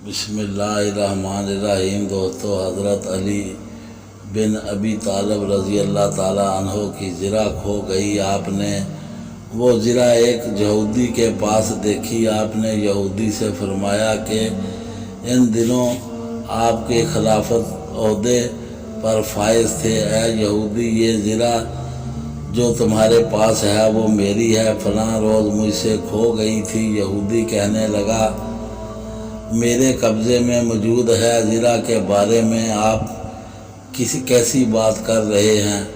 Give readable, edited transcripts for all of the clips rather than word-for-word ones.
बिस्मिल्लाहिर्रहमानिर्रहीम। दोस्तों, हज़रत अली बिन अबी तालिब रज़ी अल्लाह ताला अन्हो की ज़रा खो गई। आपने वो ज़रा एक यहूदी के पास देखी। आपने यहूदी से फरमाया कि इन दिनों आपके खिलाफत ओहदे पर फाइज थे। ऐ यहूदी, ये ज़रा जो तुम्हारे पास है वो मेरी है, फ़लाँ रोज़ मुझसे खो गई थी। यहूदी कहने लगा, मेरे कब्ज़े में मौजूद है। ज़रा के बारे में आप कैसी बात कर रहे हैं?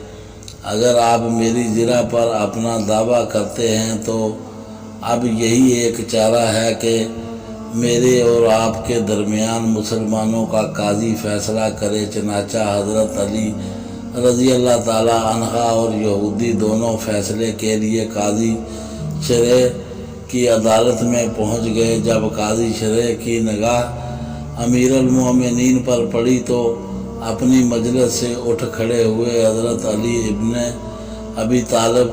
अगर आप मेरी ज़रा पर अपना दावा करते हैं तो अब यही एक चारा है कि मेरे और आपके दरमियान मुसलमानों का काजी फ़ैसला करे। चनाचा हज़रत अली रज़ी अल्लाह ताला अन्हा और यहूदी दोनों फ़ैसले के लिए काजी शरअ की अदालत में पहुंच गए। जब काजी शरअ की निगाह अमीरुल-मोमिनीन पर पड़ी तो अपनी मजलिस से उठ खड़े हुए। हज़रत अली इब्न अबी तालिब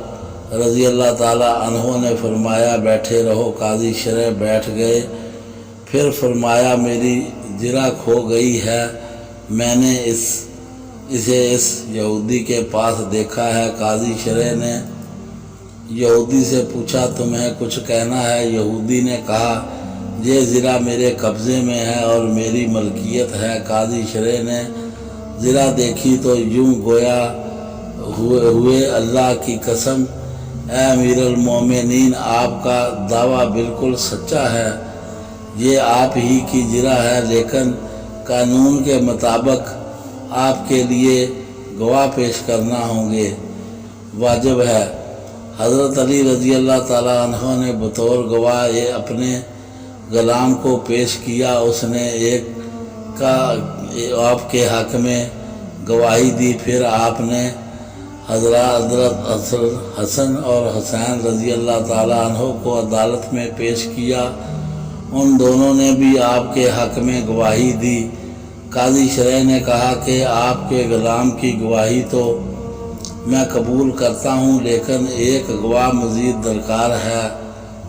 रज़ी अल्लाह ताला अन्हो ने फरमाया, बैठे रहो। काजी शरअ बैठ गए। फिर फरमाया, मेरी ज़रा खो गई है। मैंने इसे इस यहूदी के पास देखा है। काजी शरअ ने यहूदी से पूछा, तुम्हें कुछ कहना है? यहूदी ने कहा, ये ज़रा मेरे कब्ज़े में है और मेरी मलकियत है। काजी शरअ ने ज़रा देखी तो यूं गोया हुए अल्लाह की कसम, ऐ अमीरुल-मोमिनीन, आपका दावा बिल्कुल सच्चा है। ये आप ही की ज़रा है, लेकिन कानून के मुताबिक आपके लिए गवाह पेश करना होंगे, वाजिब है। हज़रत अली रज़ी अल्लाह ताला अन्हो ने बतौर गवाह ये अपने ग़ुलाम को पेश किया। उसने एक का आपके हक़ में गवाही दी। फिर आपने हज़रत हसन और हुसैन रज़ी अल्लाह ताला अन्हो को अदालत में पेश किया। उन दोनों ने भी आपके हक़ में गवाही दी। काजी शरअ ने कहा कि आपके ग़ुलाम की गवाही तो मैं कबूल करता हूँ, लेकिन एक गवाह मज़ीद दरकार है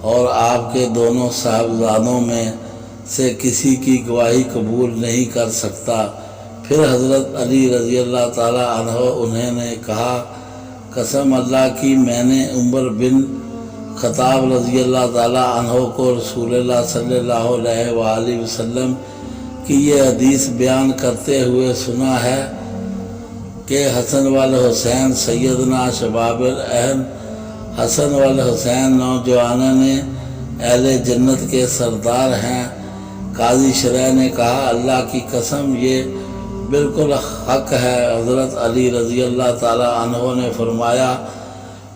और आपके दोनों साहबजादों में से किसी की गवाही कबूल नहीं कर सकता। फिर हज़रत अली रज़ी अल्लाह ताला अन्हो उन्होंने कहा, कसम अल्लाह की, मैंने उमर बिन ख़त्ताब रज़ी अल्लाह ताला अन्हो को रसूलुल्लाह सल्लल्लाहु अलैहि वसल्लम की ये हदीस बयान करते हुए सुना है कि हसन वल हुसैन सैयदना शबाबिल अहल, हसन वल हुसैन नौजवानों ने अहले जन्नत के सरदार हैं। काजी शरअ ने कहा, अल्लाह की कसम, ये बिल्कुल हक़ है। हज़रत अली रज़ी अल्लाह ताला अन्हो ने फरमाया,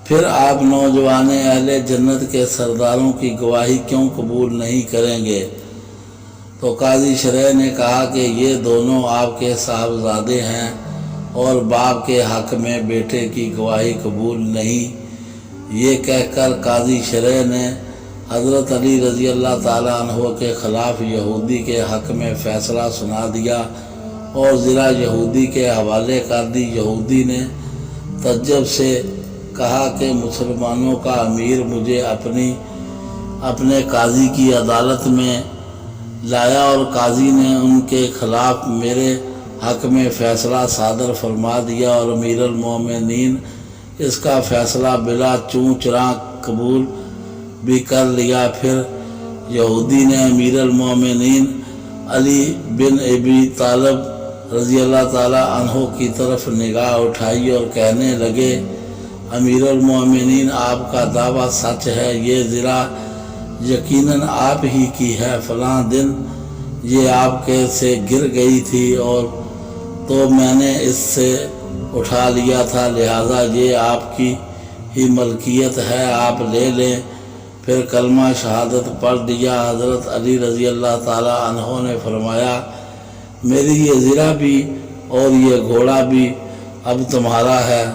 फिर आप नौजवान अहले जन्नत के सरदारों की गवाही क्यों कबूल नहीं करेंगे? तो काजी शरअ ने कहा कि ये दोनों आपके साहबजादे हैं और बाप के हक़ में बेटे की गवाही कबूल नहीं। ये कहकर काजी शरअ ने हज़रत अली रज़ी अल्लाह ताला अन्हो के ख़िलाफ़ यहूदी के हक़ में फ़ैसला सुना दिया और ज़रा यहूदी के हवाले कर दी। यहूदी ने तज्जुब से कहा कि मुसलमानों का अमीर मुझे अपने काजी की अदालत में लाया और काजी ने उनके ख़िलाफ़ मेरे हक़ में फ़ैसला सादर फरमा दिया और अमीरुल-मोमिनीन इसका फ़ैसला बिला चूँ चरां कबूल भी कर लिया। फिर यहूदी ने अमीरुल-मोमिनीन अली बिन अबी तालिब रज़ी अल्लाह ताला अन्हो की तरफ निगाह उठाई और कहने लगे, अमीरुल-मोमिनीन, आपका दावा सच है। ये ज़रा यकीनन आप ही की है। फ़लाँ दिन ये आपके से गिर गई थी और तो मैंने इससे उठा लिया था, लिहाजा ये आपकी ही मलकियत है, आप ले लें। फिर कलमा शहादत पढ़ दिया। हज़रत अली रज़ी अल्लाह ताला अन्हो ने फरमाया, मेरी ये ज़रा भी और ये घोड़ा भी अब तुम्हारा है।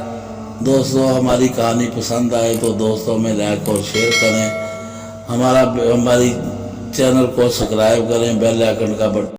दोस्तों, हमारी कहानी पसंद आए तो दोस्तों में लाइक और शेयर करें। हमारी चैनल को सब्सक्राइब करें, बेल आइकन का बटन